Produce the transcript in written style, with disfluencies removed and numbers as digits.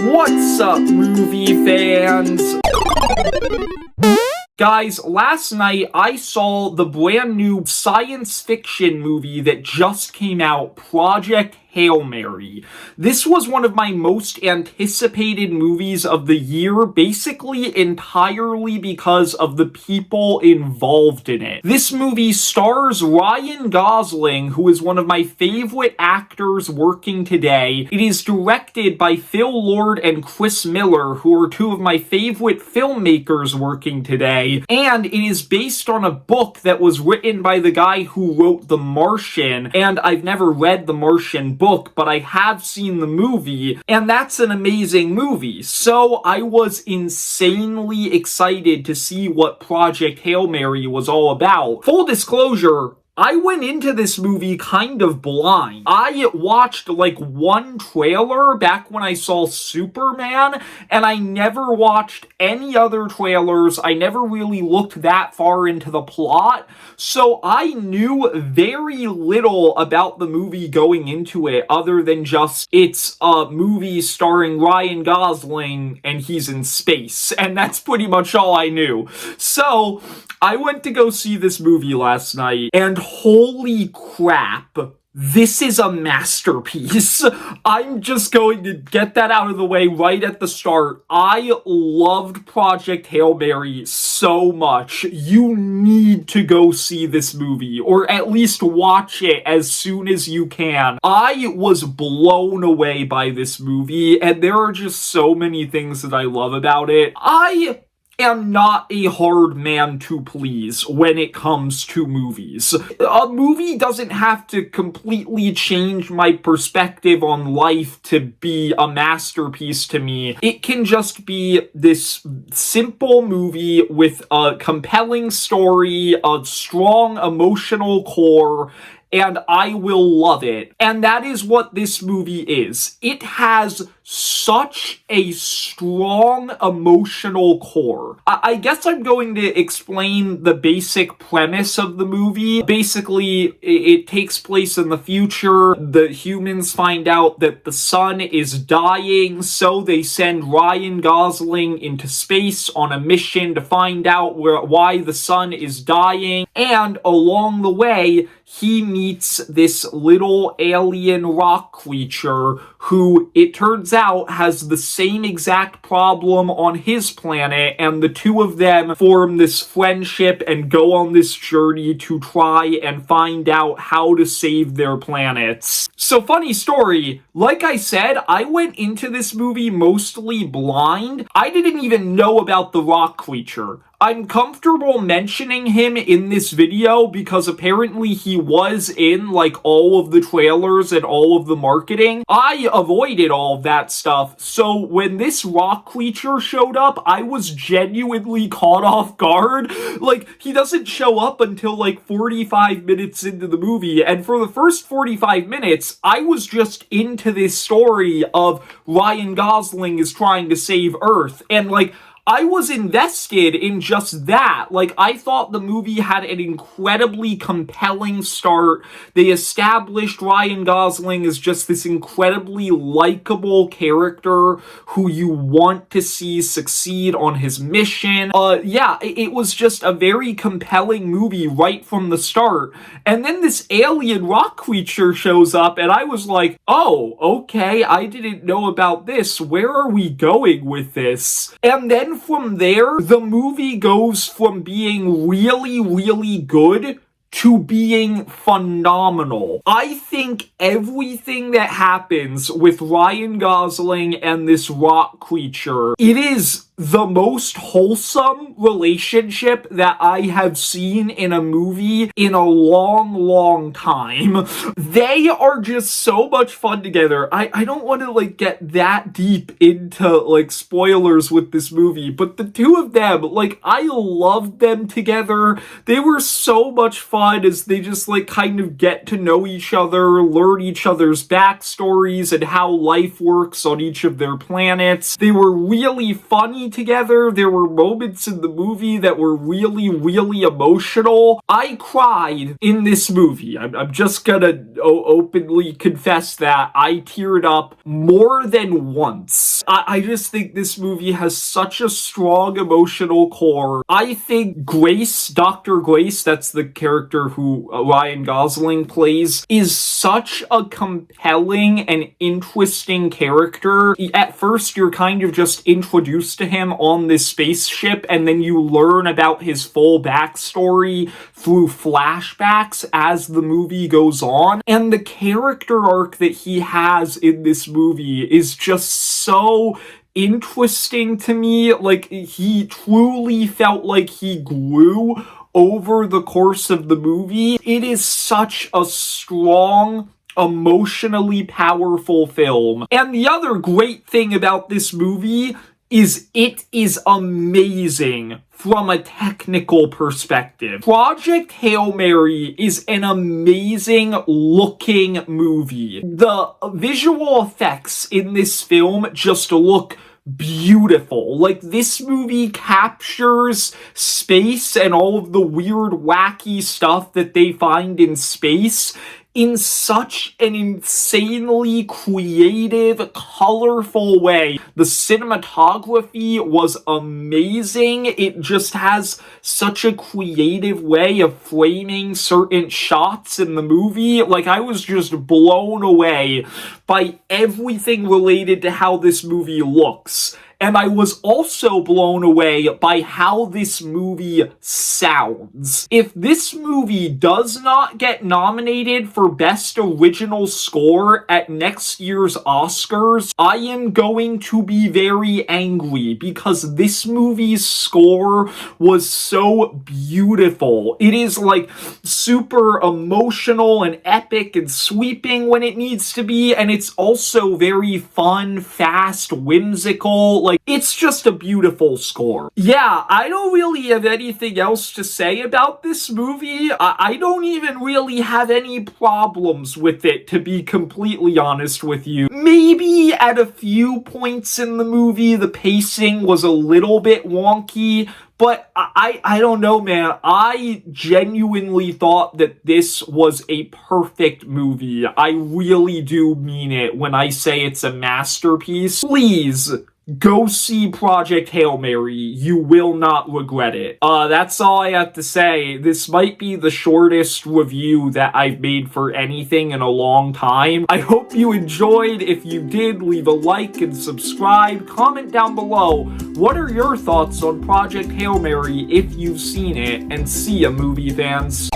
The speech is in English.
What's up, movie fans? Guys, last night I saw the brand new science fiction movie that just came out, Project Hail Mary. This was one of my most anticipated movies of the year, basically entirely because of the people involved in it. This movie stars Ryan Gosling, who is one of my favorite actors working today. It is directed by Phil Lord and Chris Miller, who are two of my favorite filmmakers working today. And it is based on a book that was written by the guy who wrote The Martian, and I've never read The Martian book, but I have seen the movie, and that's an amazing movie. So I was insanely excited to see what Project Hail Mary was all about. Full disclosure, I went into this movie kind of blind. I watched like one trailer back when I saw Superman, and I never watched any other trailers. I never really looked that far into the plot, so I knew very little about the movie going into it, other than just it's a movie starring Ryan Gosling and he's in space, and that's pretty much all I knew. So I went to go see this movie last night, and holy crap, this is a masterpiece. I'm just going to get that out of the way right at the start. I loved Project Hail Mary so much. You need to go see this movie, or at least watch it as soon as you can. I was blown away by this movie, and there are just so many things that I love about it. I am not a hard man to please when it comes to movies. A movie doesn't have to completely change my perspective on life to be a masterpiece to me. It can just be this simple movie with a compelling story, a strong emotional core, and I will love it. And that is what this movie is. It has such a strong emotional core. I guess I'm going to explain the basic premise of the movie. Basically, it takes place in the future. The humans find out that the sun is dying, so they send Ryan Gosling into space on a mission to find out why the sun is dying. And along the way, he meets this little alien rock creature who, it turns out, has the same exact problem on his planet, and the two of them form this friendship and go on this journey to try and find out how to save their planets. So, funny story, like I said, I went into this movie mostly blind. I didn't even know about the rock creature. I'm comfortable mentioning him in this video because apparently he was in like all of the trailers and all of the marketing. I avoided all of that stuff, so when this rock creature showed up, I was genuinely caught off guard. Like, he doesn't show up until like 45 minutes into the movie, and for the first 45 minutes, I was just into this story of Ryan Gosling is trying to save Earth, and like, I was invested in just that. Like, I thought the movie had an incredibly compelling start. They established Ryan Gosling as just this incredibly likable character who you want to see succeed on his mission. It was just a very compelling movie right from the start. And then this alien rock creature shows up, and I was like, oh, okay, I didn't know about this. Where are we going with this? And then from there, the movie goes from being really, really good to being phenomenal. I think everything that happens with Ryan Gosling and this rock creature, it is the most wholesome relationship that I have seen in a movie in a long, long time. They are just so much fun together. I don't want to like get that deep into like spoilers with this movie, but the two of them, like, I loved them together. They were so much fun as they just like kind of get to know each other, learn each other's backstories and how life works on each of their planets. They were really funny funny together. There were moments in the movie that were really, really emotional. I cried in this movie. I'm just gonna openly confess that I teared up more than once. I just think this movie has such a strong emotional core. I think Grace, Dr. Grace, that's the character who Ryan Gosling plays, is such a compelling and interesting character. At first, you're kind of just introduced to him on this spaceship, and then you learn about his full backstory through flashbacks as the movie goes on. And the character arc that he has in this movie is just so interesting to me. Like, he truly felt like he grew over the course of the movie. It is such a strong, emotionally powerful film. And the other great thing about this movie is it is amazing from a technical perspective. Project Hail Mary is an amazing looking movie. The visual effects in this film just look beautiful. Like, this movie captures space and all of the weird, wacky stuff that they find in space in such an insanely creative, colorful way. The cinematography was amazing. It just has such a creative way of framing certain shots in the movie. Like, I was just blown away by everything related to how this movie looks. And I was also blown away by how this movie sounds. If this movie does not get nominated for Best Original Score at next year's Oscars, I am going to be very angry because this movie's score was so beautiful. It is like super emotional and epic and sweeping when it needs to be, and it's also very fun, fast, whimsical. Like, it's just a beautiful score. Yeah, I don't really have anything else to say about this movie. I don't even really have any problems with it, to be completely honest with you. Maybe at a few points in the movie, the pacing was a little bit wonky, but I don't know, man. I genuinely thought that this was a perfect movie. I really do mean it when I say it's a masterpiece. Please, go see Project Hail Mary. You will not regret it. That's all I have to say. This might be the shortest review that I've made for anything in a long time. I hope you enjoyed. If you did, leave a like and subscribe. Comment down below. What are your thoughts on Project Hail Mary if you've seen it? And see ya, movie fans.